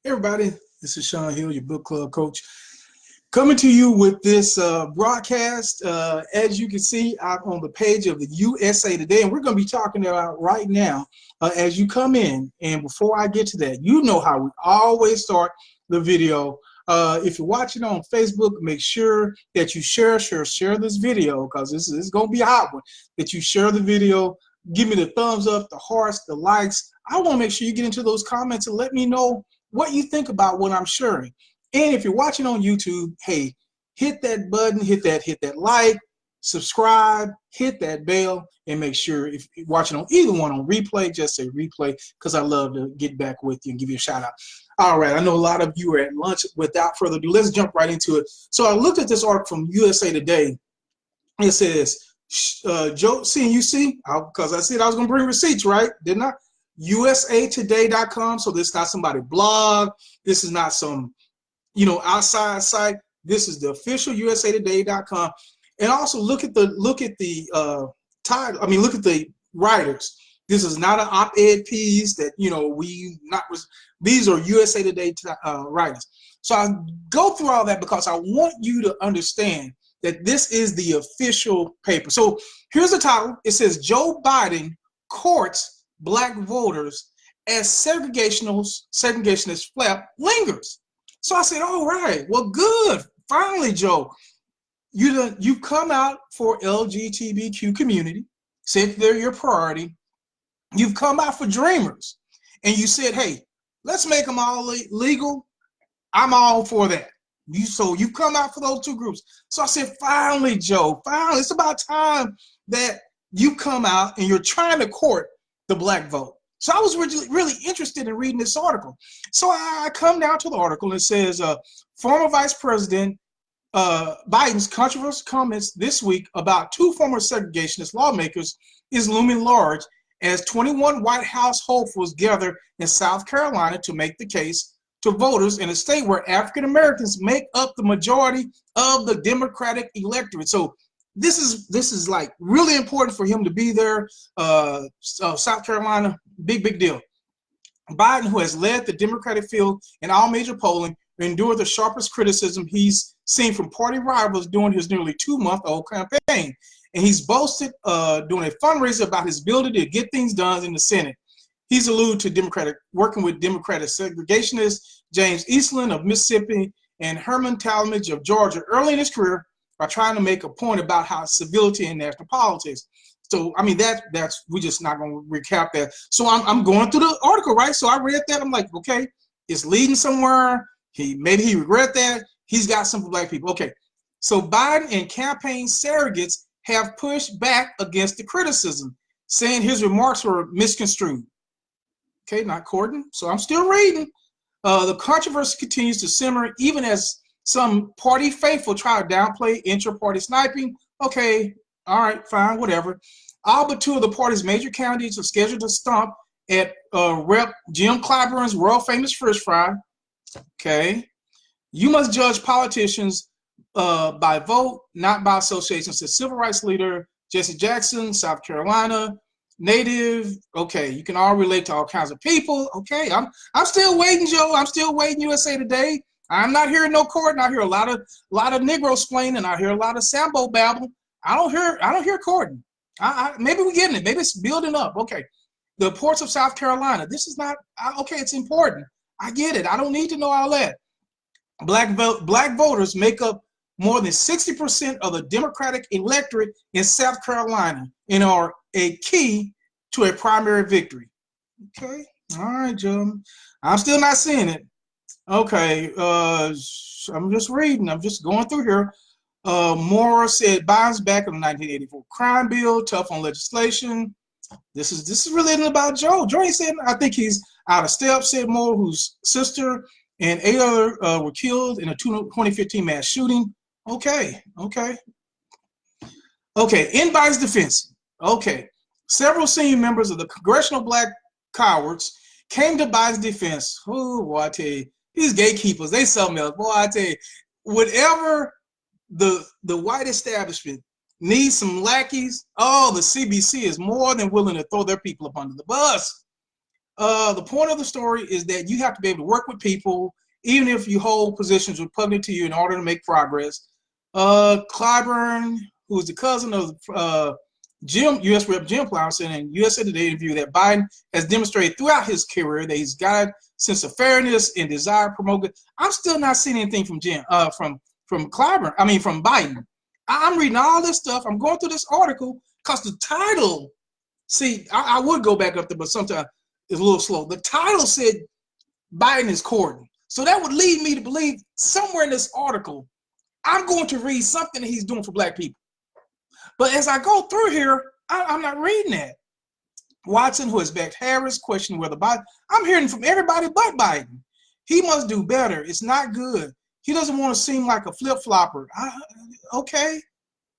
Everybody, this is Sean Hill, your book club coach, coming to you with this broadcast. As you can see, I'm on the page of the USA Today, and we're going to be talking about right now as you come in. And before I get to that, you know how we always start the video. If you're watching on Facebook, make sure that you share this video, because this is going to be a hot one, that you share the video. Give me the thumbs up, the hearts, the likes. I want to make sure you get into those comments and let me know what you think about what I'm sharing. And if you're watching on YouTube, hey, hit that button, hit that like, subscribe, hit that bell, and make sure if you're watching on either one on replay, just say replay, because I love to get back with you and give you a shout out. All right, I know a lot of you are at lunch. Without further ado, let's jump right into it. So I looked at this article from USA Today. It says, Joe, CNUC, because I said I was going to bring receipts, right? Didn't I? USAtoday.com. So this is not somebody's blog. This is not some, outside site. This is the official USAtoday.com. And also look at the title. I mean, look at the writers. This is not an op-ed piece that these are USA Today writers. So I go through all that because I want you to understand that this is the official paper. So here's the title. It says Joe Biden courts Black voters as segregationist flap lingers. So I said, all right, well, good. Finally, Joe, you've come out for LGBTQ community, said they're your priority. You've come out for dreamers, and you said, hey, let's make them all legal. I'm all for that. So you've come out for those two groups. So I said, finally, Joe, finally, it's about time that you come out and you're trying to court the Black vote. So I was really interested in reading this article. So I come down to the article and it says, former Vice President Biden's controversial comments this week about two former segregationist lawmakers is looming large as 21 White House hopefuls gather in South Carolina to make the case to voters in a state where African Americans make up the majority of the Democratic electorate. So this is like really important for him to be there. South Carolina, big deal. Biden, who has led the Democratic field in all major polling, endured the sharpest criticism he's seen from party rivals during his nearly 2-month-old campaign. And he's boasted doing a fundraiser about his ability to get things done in the Senate. He's alluded to working with Democratic segregationists James Eastland of Mississippi and Herman Talmadge of Georgia early in his career by trying to make a point about how civility in national politics. So, I mean, we're just not going to recap that. So I'm going through the article, right? So I read that. I'm like, okay, it's leading somewhere. Maybe he regret that. He's got some for Black people. Okay. So Biden and campaign surrogates have pushed back against the criticism, saying his remarks were misconstrued. Okay, not Corden. So I'm still reading. The controversy continues to simmer even as some party faithful try to downplay intra-party sniping. Okay, all right, fine, whatever. All but two of the party's major candidates are scheduled to stomp at Rep. Jim Clyburn's world-famous fish fry. Okay. You must judge politicians by vote, not by association, said civil rights leader Jesse Jackson, South Carolina native. Okay, you can all relate to all kinds of people. Okay, I'm still waiting, Joe. I'm still waiting. USA Today. I'm not hearing no Corden. I hear a lot of Negro explaining, and I hear a lot of Sambo babble. I don't hear Corden. Maybe we're getting it. Maybe it's building up. Okay, the ports of South Carolina. This is not okay. It's important. I get it. I don't need to know all that. Black voters make up more than 60% of the Democratic electorate in South Carolina and are a key to a primary victory. Okay, all right, Joe. I'm still not seeing it. Okay, I'm just reading. I'm just going through here. Moore said Biden's back on the 1984 crime bill, tough on legislation. This is really about Joe. Joe said, I think he's out of step, said Moore, whose sister and 8 others were killed in a 2015 mass shooting. Okay. In Biden's defense, several senior members of the Congressional Black Cowards came to Biden's defense. Oh, boy, I tell you, these gatekeepers, they something else. Boy, I tell you, whatever the white establishment needs some lackeys, the CBC is more than willing to throw their people up under the bus. The point of the story is that you have to be able to work with people, even if you hold positions repugnant to you, in order to make progress. Clyburn, who is the cousin of U.S. Rep. Jim Plower, said in USA Today interview that Biden has demonstrated throughout his career that he's got a sense of fairness and desire to promote good. I'm still not seeing anything from Clyburn. I mean, from Biden. I'm reading all this stuff. I'm going through this article because the title. See, I would go back up there, but sometimes it's a little slow. The title said Biden is courting, so that would lead me to believe somewhere in this article I'm going to read something that he's doing for black people. But as I go through here, I'm not reading that. Watson, who has backed Harris, questioned whether Biden, I'm hearing from everybody but Biden. He must do better. It's not good. He doesn't want to seem like a flip-flopper. Okay,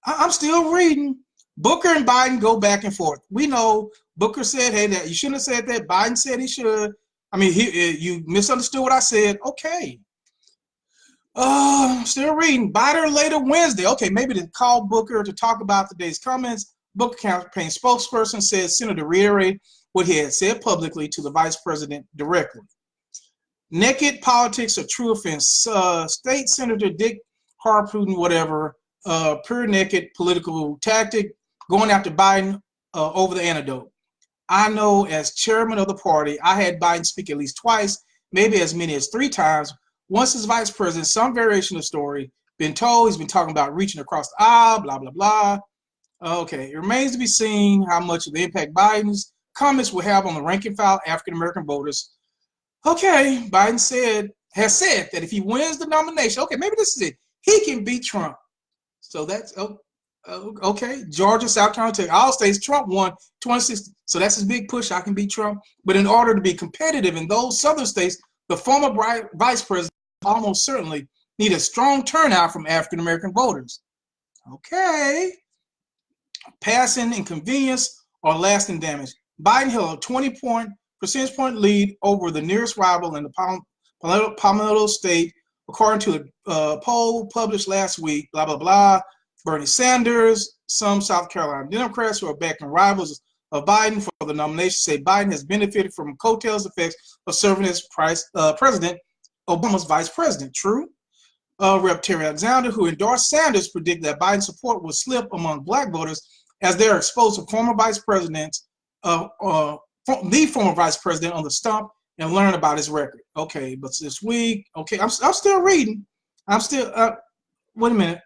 I'm still reading. Booker and Biden go back and forth. We know Booker said, hey, that you shouldn't have said that. Biden said he should. I mean, you misunderstood what I said. Okay. Still reading. Biden later Wednesday. Okay, maybe to call Booker to talk about today's comments. Booker campaign spokesperson said Senator reiterated what he had said publicly to the vice president directly. Naked politics are true offense. State Senator Dick Harpoon, whatever, pure naked political tactic, going after Biden over the antidote. I know as chairman of the party, I had Biden speak at least twice, maybe as many as 3 times. Once as vice president, some variation of the story, been told he's been talking about reaching across the aisle, blah, blah, blah. Okay, it remains to be seen how much of the impact Biden's comments will have on the rank and file African-American voters. Okay, Biden has said that if he wins the nomination, okay, maybe this is it, he can beat Trump. So that's, okay, Georgia, South Carolina, all states, Trump won 2016. So that's his big push, I can beat Trump. But in order to be competitive in those southern states, the former vice president almost certainly need a strong turnout from African-American voters. Okay. Passing inconvenience or lasting damage. Biden held a 20 percentage point lead over the nearest rival in the Palmetto State, according to a poll published last week, blah, blah, blah. Bernie Sanders, some South Carolina Democrats who are backing rivals of Biden for the nomination say Biden has benefited from coattails effects of serving as President Obama's vice president. True. Rep. Terry Alexander, who endorsed Sanders, predicted that Biden's support will slip among black voters as they're exposed to former vice presidents, the former vice president on the stump, and learn about his record. Okay, but this week, okay, I'm still reading. I'm still, wait a minute.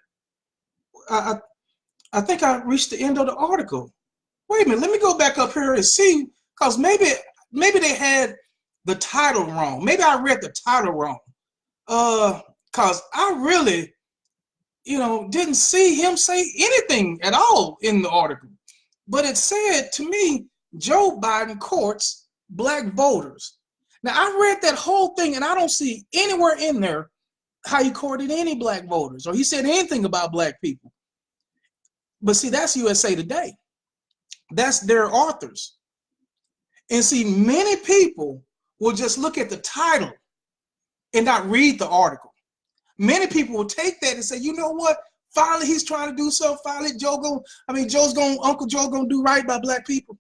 I think I reached the end of the article. Wait a minute, let me go back up here and see, because maybe they had the title wrong. Maybe I read the title wrong. Because I really, didn't see him say anything at all in the article. But it said to me, Joe Biden courts black voters. Now, I read that whole thing, and I don't see anywhere in there how he courted any black voters or he said anything about black people. But see, that's USA Today. That's their authors. And see, many people will just look at the title and not read the article. Many people will take that and say, you know what? Finally, he's trying to do so. Finally, Uncle Joe gonna do right by black people.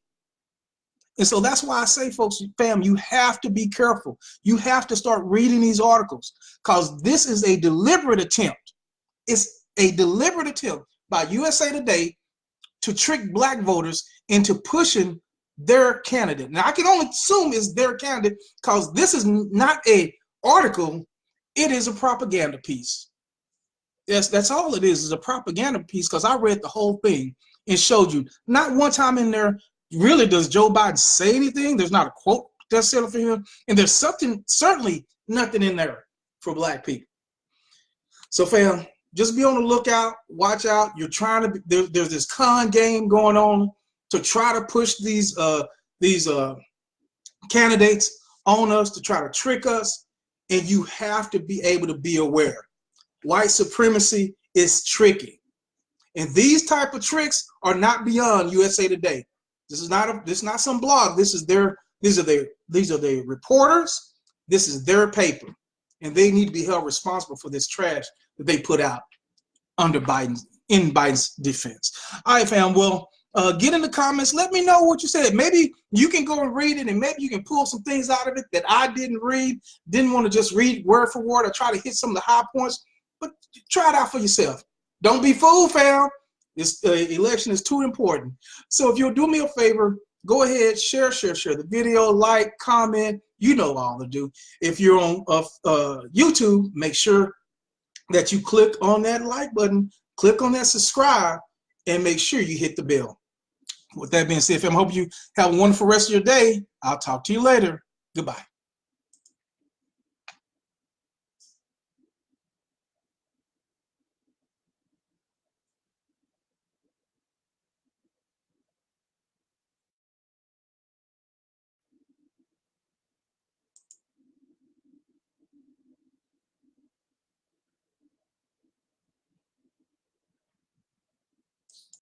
And so that's why I say, folks, fam, you have to be careful. You have to start reading these articles because this is a deliberate attempt. It's a deliberate attempt by USA Today to trick black voters into pushing their candidate. Now, I can only assume it's their candidate because this is not an article. It is a propaganda piece. Yes, that's all it is a propaganda piece because I read the whole thing and showed you. Not one time in there really does Joe Biden say anything. There's not a quote that's said for him. And there's certainly nothing in there for black people. So, fam, just be on the lookout. Watch out. You're trying to, there's this con game going on to try to push these candidates on us to try to trick us. And you have to be able to be aware. White supremacy is tricky. And these type of tricks are not beyond USA Today. This is not some blog. These are their reporters. This is their paper. And they need to be held responsible for this trash that they put out in Biden's defense. All right, fam. Well, Get in the comments. Let me know what you said. Maybe you can go and read it, and maybe you can pull some things out of it that I didn't read. Didn't want to just read word for word or try to hit some of the high points. But try it out for yourself. Don't be fooled, fam. This election is too important. So if you'll do me a favor, go ahead, share the video, like, comment. You know all to do. If you're on YouTube, make sure that you click on that like button, click on that subscribe, and make sure you hit the bell. With that being said, fam, I hope you have a wonderful rest of your day. I'll talk to you later. Goodbye.